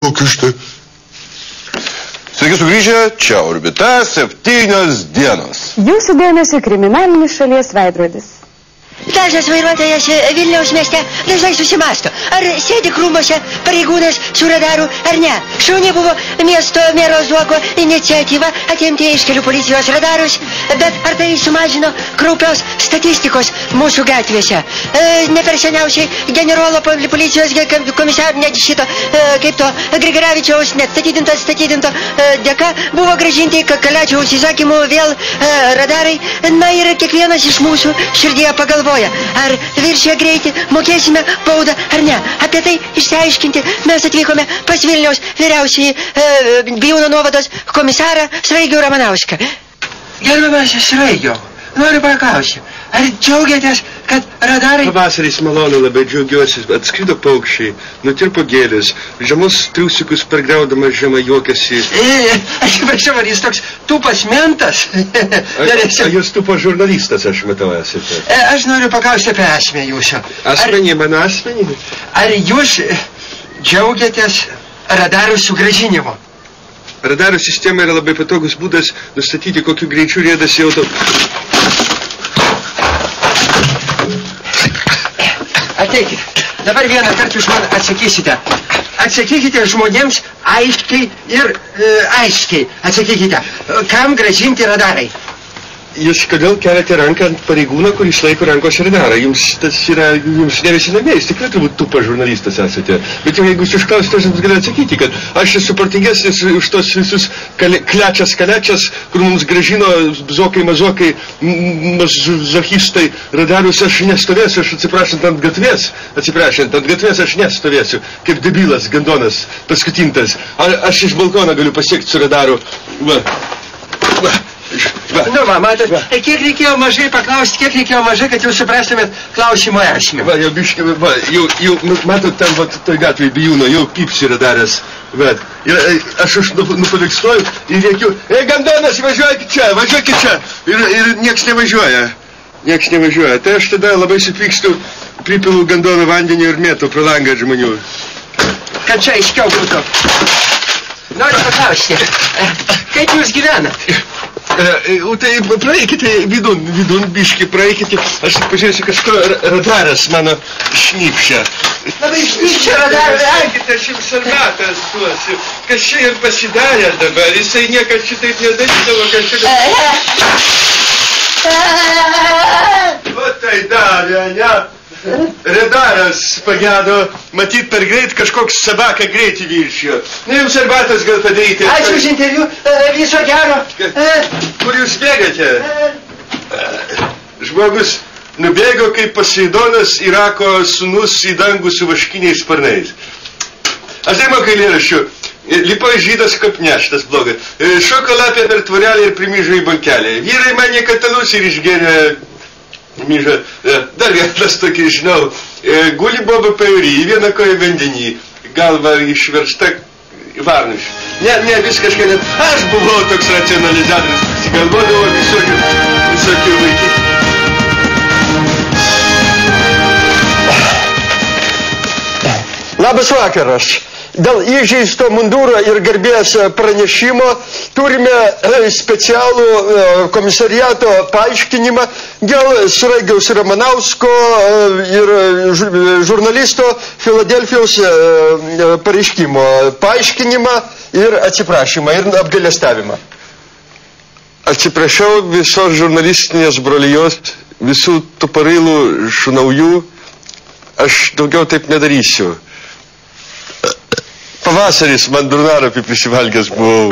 Kokiu štai. Sveiki sugrįžę, čia Orbita, 7 dienos. Jūsų dėmesio kriminalinis šalies veidrodis. Dažnas vairuotojas Vilniaus mieste dažnai susimąsto, ar sėdi krūmuose pareigūnas su radaru ar ne. Šauni buvo miesto mero Zuoko iniciatyva atimti iš kelių policijos radarus, bet ar tai sumažino kraupios statistikos mūsų gatvėse? Ne per seniausiai generolo policijos komisaro net šito, kaip to Grigaravičiaus net statydinto dėka buvo gražinti Kaliačiaus įsakymų vėl radarai. Na ir kiekvienas iš mūsų širdėje pagalvoja, ar viršė greitį mokėsime baudą ar ne. Apie tai išsiaiškinti mes atvykome pas Vilniaus vyriausiąjį Bijūnų nuovados komisarą Sraigių Ramanauską. Gerbiamasis Sraigiau, noriu paklausti, ar džiaugiatės, kad radarai... Pavasaris malonu, labai džiaugiuosi, atskrido paukščiai, nutirpo gėlės, žemus triusikus pergriaudamas žemą juokėsi. Atsiprašau, ar jis toks tūpas mentas? Jūs tūpo žurnalistas, aš matau, esate. Aš noriu paklausti apie asmenį jūsų. Asmenį, mano asmenį? Ar jūs džiaugiatės radarų sugrąžinimu? Radarų sistema yra labai patogus būdas nustatyti, kokiu greičiu riedasi Ateikit. Dabar vieną kartą jūs man atsakysite. Atsakykite žmonėms aiškiai ir aiškiai. Atsakykite, kam grąžinti radarai? Jūs kodėl keliate ranką ant pareigūną, kuris laiko rankose radarą? Jums tas yra, jums nevisi namie, jūs tikrai turbūt tūpas žurnalistas esate. Bet jau jeigu jūs išklausite, aš jums galiu atsakyti, kad aš esu protingesnis už tos visus kaliačias, kur mums gražino bzokai, mazokai, mazohistai radarus, aš nestovėsiu, aš atsiprašant ant gatvės aš nestovėsiu, kaip debilas, gandonas, paskutintas. Aš iš balkono galiu pasiekti su radaru. Nu, matot, kiek reikėjo mažai paklausti, kiek reikėjo mažai, kad jūs suprastumėt klausimo esmę. Va, jau biškai, va, jau, matot, ten, va, toj gatvėje Bijūno, jau pipsi radaras, bet, ir aš nupaveiksluoju ir rėkiu, gandonas, važiuokit čia, ir nieks nevažiuoja, tai aš tada labai supykstu, pripilu gandono vandenį ir mėtų pro langą žmonių. Kad čia aiškiau būtų. Noriu paklausti, kaip jūs gyvenat? Tai praeikite vidun biški, praeikite, aš pažiūrėsiu, kažko radaras mano šnypšia. Labai šnypšia radaras. Praeikite, aš jums arbatas duosiu. Kas čia ir pasidarė dabar, jisai niekad šitaip nedarydavo, kas čia... O tai darė, ne? Radaras pagedo, matyt per greit kažkoks sabaka greitį viršijo. Na, jums arbatas gal padaryti. Ačiū už interviu, viso gero. Kur jūs bėgate? Žmogus nubėgo kaip Poseidonas, Irako sūnus į dangų su vaškiniais sparnais. Aš tai mokai eilėraščių. Lipo žydas kaip neštas blogas. Šoko lapė per tvorelį ir primyžo į bankelį. Vyrai mane katalus ir išgėrė myžą. Dar vienas tokį žinau. Guli boba pajūry, vieną koją vandenį. Galva išversta varnuš. Ne, viskas kažkaip. Aš buvau toks racionalizatorius. Galvodavo visokių vaikų. Labas vakaras. Dėl įžeisto mundūro ir garbės pranešimo turime specialų komisariato paaiškinimą dėl Sraigiaus Ramanausko ir žurnalisto Filadelfijos pareiškimo. Paaiškinimą ir atsiprašymą ir apgailestavimą. Atsiprašau visos žurnalistinės brolijos, visų tuparilų šunaujų. Aš daugiau taip nedarysiu. Pavasaris man Brunarapį prisivalgęs buvau.